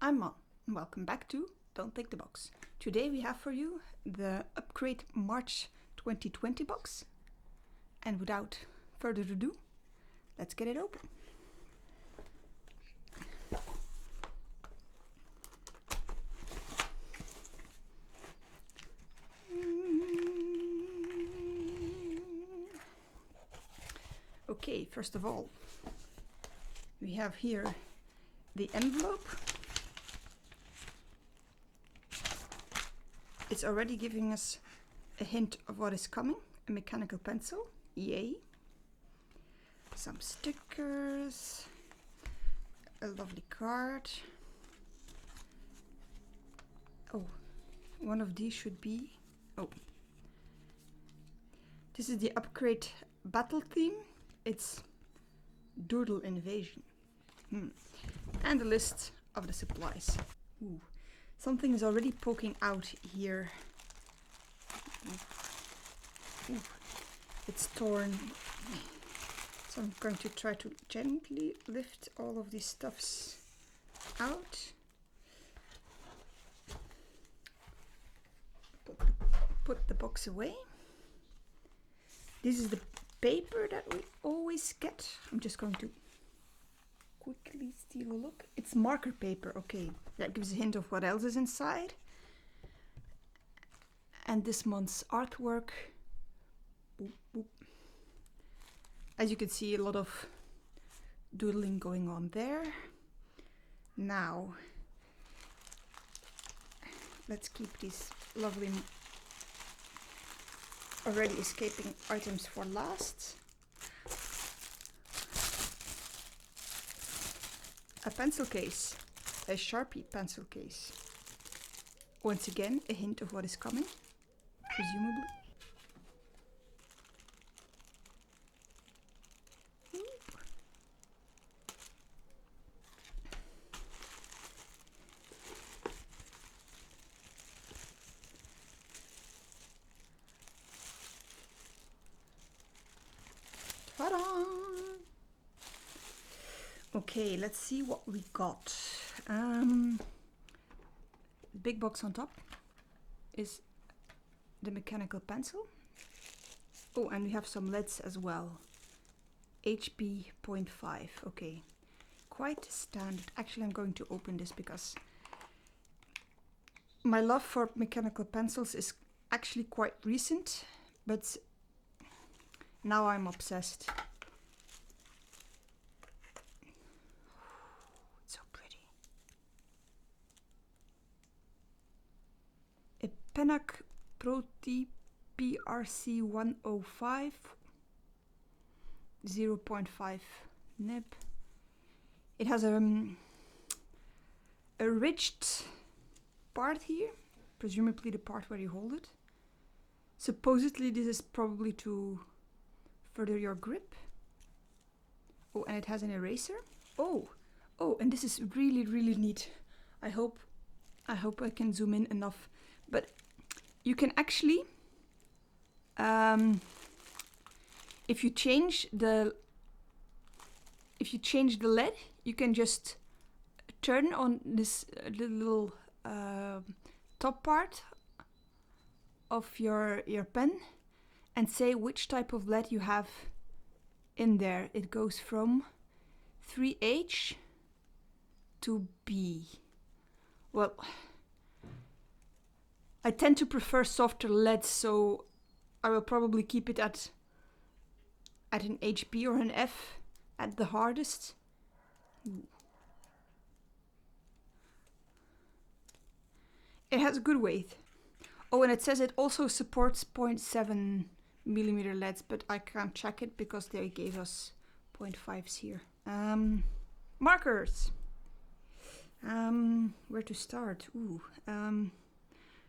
I'm Mon, and welcome back to Don't Take the Box. Today we have for you the Upcrate March 2020 box. And without further ado, let's get it open. Okay, first of all, we have here the envelope. It's already giving us a hint of what is coming. A mechanical pencil, yay. Some stickers, a lovely card. Oh, one of these should be, this is the Upcrate battle theme. It's Doodle Invasion. And a list of the supplies. Ooh. Something is already poking out here. Ooh. It's torn. So I'm going to try to gently lift all of these stuffs out. Put the box away. This is the paper that we always get. I'm just going to quickly steal a look. It's marker paper, okay. That gives a hint of what else is inside. And this month's artwork. Boop, boop. As you can see, a lot of doodling going on there. Now, let's keep these lovely already escaping items for last. A pencil case, a Sharpie pencil case. Once again, a hint of what is coming, presumably. Ta-da! Okay, let's see what we got. Big box on top is the mechanical pencil. Oh, and we have some leads as well. HP 0.5. Okay, quite standard. Actually, I'm going to open this because my love for mechanical pencils is actually quite recent, but now I'm obsessed. It's so pretty. A Penac Protti PRC 105 0.5 nib. It has a ridged part here, presumably the part where you hold it. Supposedly this is probably to further your grip. Oh, and it has an eraser. Oh, and this is really, really neat. I hope I can zoom in enough. But you can actually, if you change the lead, you can just turn on this little top part of your pen and say which type of lead you have in there. It goes from 3H to B. Well, I tend to prefer softer leads, so I will probably keep it at an HB or an F at the hardest. It has a good weight. Oh, and it says it also supports 0.7 millimeter leads, but I can't check it because they gave us 0.5s here. Markers. Where to start?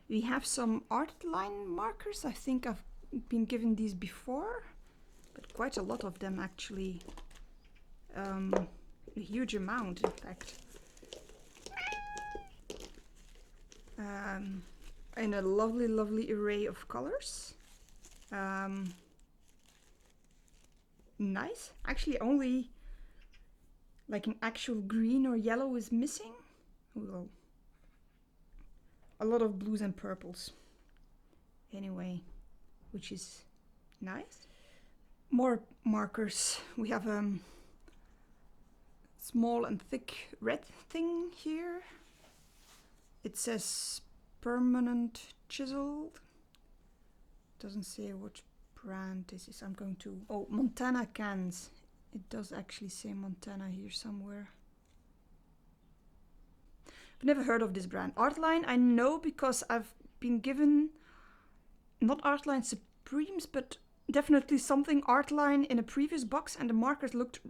We have some Artline markers. I think I've been given these before, but quite a lot of them actually. A huge amount, in fact. In a lovely, lovely array of colors. Nice. Actually, only like an actual green or yellow is missing. well, a lot of blues and purples. Anyway, which is nice. More markers. We have a small and thick red thing here. It says permanent chiseled. Doesn't say which brand this is. I'm going to... Oh, Montana cans. It does actually say Montana here somewhere. I've never heard of this brand. Artline, I know because I've been given not Artline Supremes, but definitely something Artline in a previous box, and the markers looked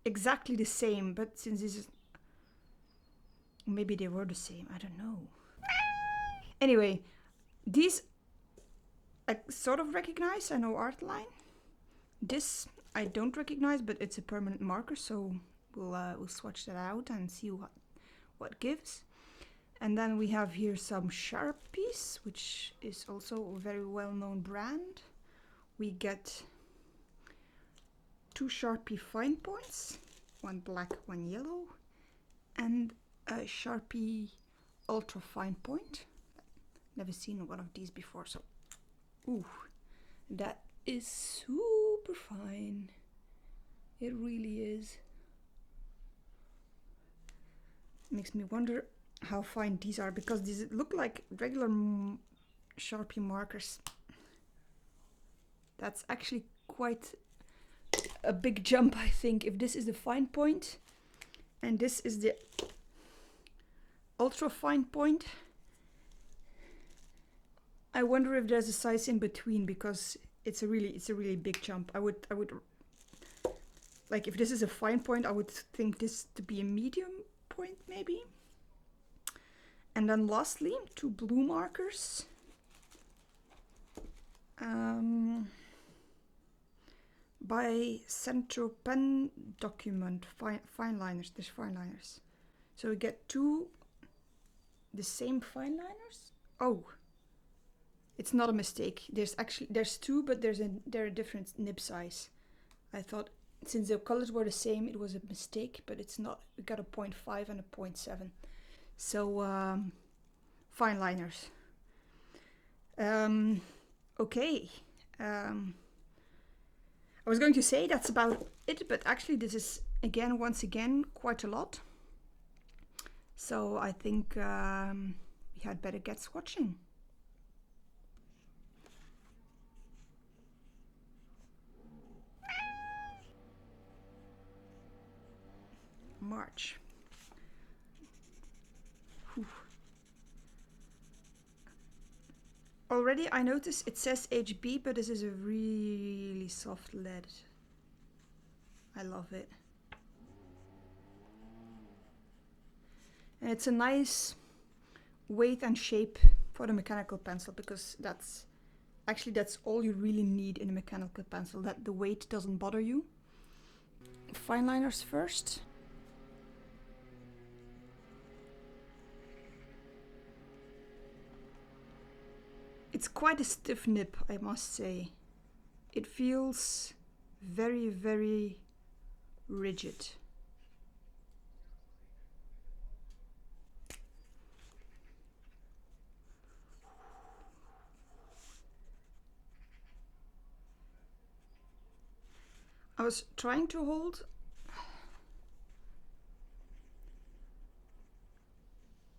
exactly the same. But since this is... Maybe they were the same, I don't know. Anyway, these I sort of recognize. I know Artline. This I don't recognize, but it's a permanent marker, so we'll swatch that out and see what gives. And then we have here some Sharpies, which is also a very well-known brand. We get 2 Sharpie fine points, one black, one yellow, and a Sharpie ultra fine point. Never seen one of these before, so ooh, that is super fine. It really is. Makes me wonder how fine these are, because these look like regular Sharpie markers. That's actually quite a big jump, I think. If this is the fine point and this is the ultra fine point, I wonder if there's a size in between, because it's a really big jump. I would like, if this is a fine point, I would think this to be a medium point maybe. And then lastly, 2 blue markers. By Centropen Document Fine Liners. There's fine liners. So we get 2 the same fine liners. Oh, it's not a mistake. There's 2, but they're a different nib size. I thought since the colors were the same, it was a mistake, but it's not. We got a 0.5 and a 0.7. So fine liners. Okay. I was going to say that's about it, but actually this is once again quite a lot. So I think we had better get swatching. March. Whew. Already I notice it says HB, but this is a really soft lead. I love it. And it's a nice weight and shape for the mechanical pencil, because that's all you really need in a mechanical pencil, that the weight doesn't bother you. Fine liners first. It's quite a stiff nib, I must say. It feels very, very rigid. I was trying to hold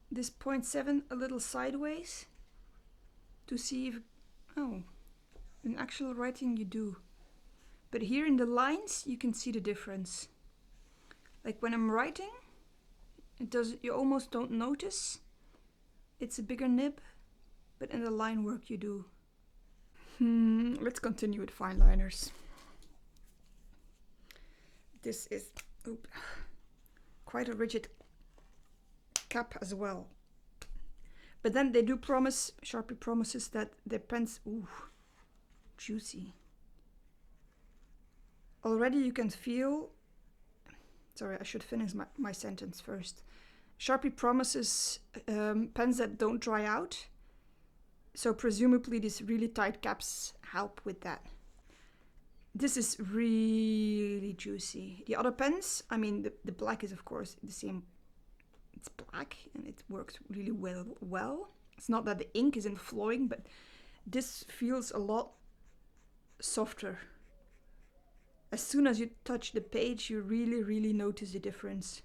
this 0.7 a little sideways to see if, oh, in actual writing you do. But here in the lines you can see the difference. Like when I'm writing, you almost don't notice. It's a bigger nib, but in the line work you do. Let's continue with fine liners. This is quite a rigid cap as well. But then they do promise, Sharpie promises that their pens, juicy. Already you can feel, sorry, I should finish my sentence first. Sharpie promises pens that don't dry out. So presumably these really tight caps help with that. This is really juicy. The other pens, I mean, the black is of course the same it's black and it works really well. It's not that the ink isn't flowing, but this feels a lot softer. As soon as you touch the page, you really notice the difference.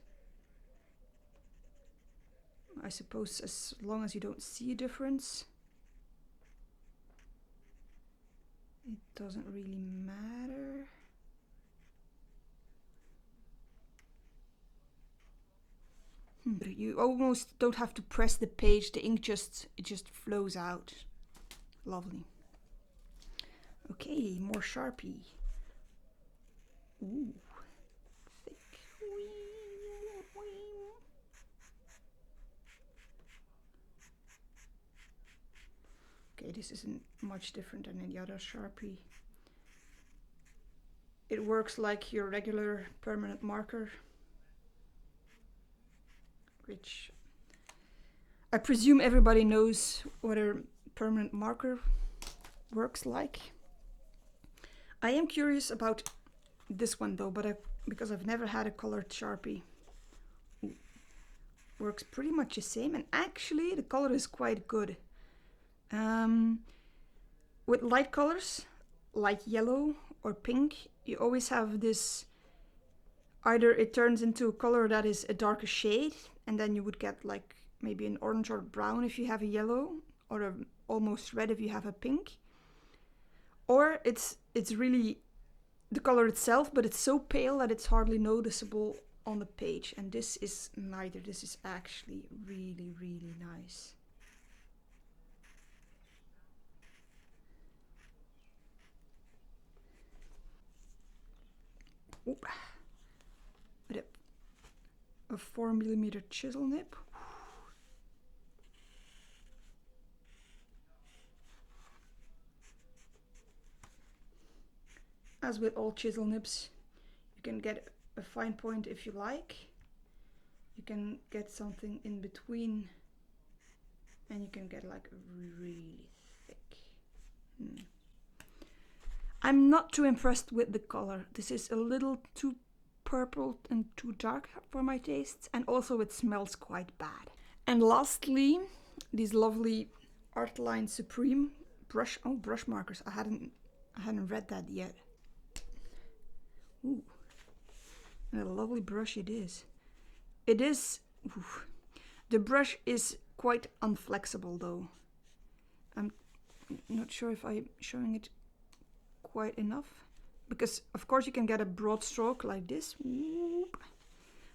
I suppose as long as you don't see a difference, it doesn't really matter. You almost don't have to press the page, the ink it just flows out. Lovely. Okay, more Sharpie. Ooh, thick. Okay, this isn't much different than any other Sharpie. It works like your regular permanent marker, which I presume everybody knows what a permanent marker works like. I am curious about this one though, but because I've never had a colored Sharpie. Ooh. Works pretty much the same, and actually the color is quite good. With light colors like yellow or pink, you always have this, either it turns into a color that is a darker shade, and then you would get like maybe an orange or brown if you have a yellow, or a almost red if you have a pink, or it's really the color itself, but it's so pale that it's hardly noticeable on the page. And this is neither. This is actually really nice. Oop. With a 4mm chisel nib. As with all chisel nibs, you can get a fine point if you like. You can get something in between, and you can get like really thick. I'm not too impressed with the color. This is a little too purple and too dark for my tastes, and also it smells quite bad. And lastly, these lovely Artline Supreme brush markers. I hadn't read that yet. Ooh, and a lovely brush it is. It is. Ooh. The brush is quite unflexible though. I'm not sure if I'm showing it quite enough, because of course you can get a broad stroke like this,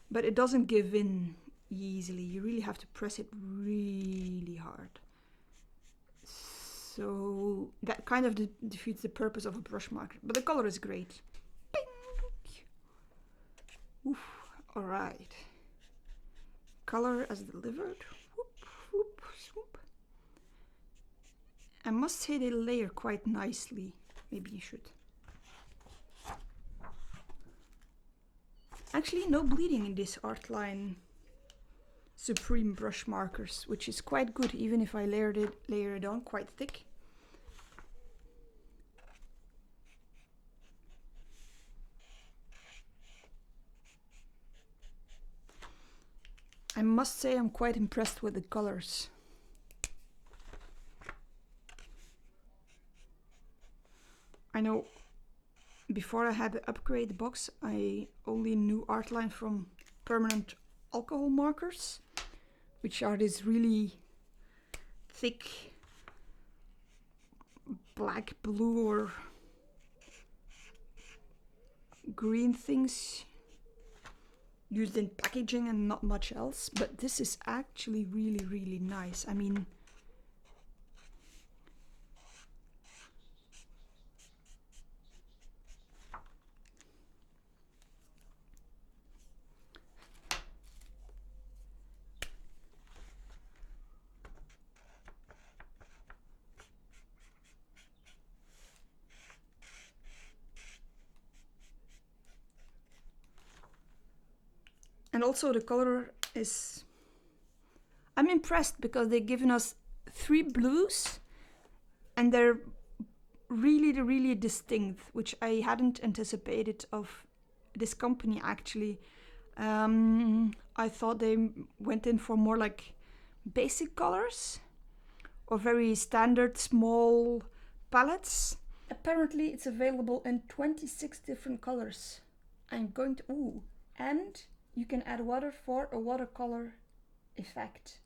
but it doesn't give in easily. You really have to press it really hard. So that kind of defeats the purpose of a brush marker, but the color is great. Oof, all right. Color as delivered. Whoop, whoop, swoop. I must say they layer quite nicely. Maybe you should. Actually, no bleeding in this Artline Supreme brush markers, which is quite good, even if I layer it on quite thick. I must say I'm quite impressed with the colors. I know before I had the Upcrate box, I only knew Artline from permanent alcohol markers, which are these really thick black, blue or green things used in packaging and not much else. But this is actually really nice. I mean, and also the color is, I'm impressed because they've given us 3 blues and they're really distinct, which I hadn't anticipated of this company actually. I thought they went in for more like basic colors or very standard small palettes. Apparently it's available in 26 different colors. I'm going to, ooh, and you can add water for a watercolor effect.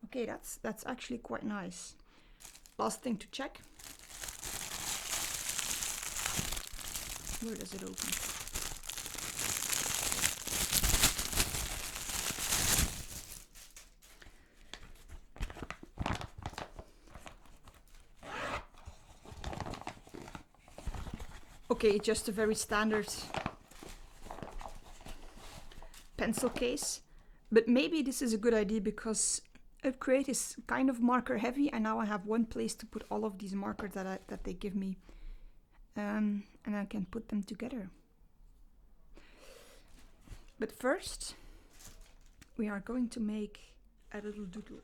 Okay, that's actually quite nice. Last thing to check. Where does it open? Okay, just a very standard pencil case, but maybe this is a good idea because Upcrate is kind of marker heavy, and now I have one place to put all of these markers that they give me, and I can put them together. But first, we are going to make a little doodle.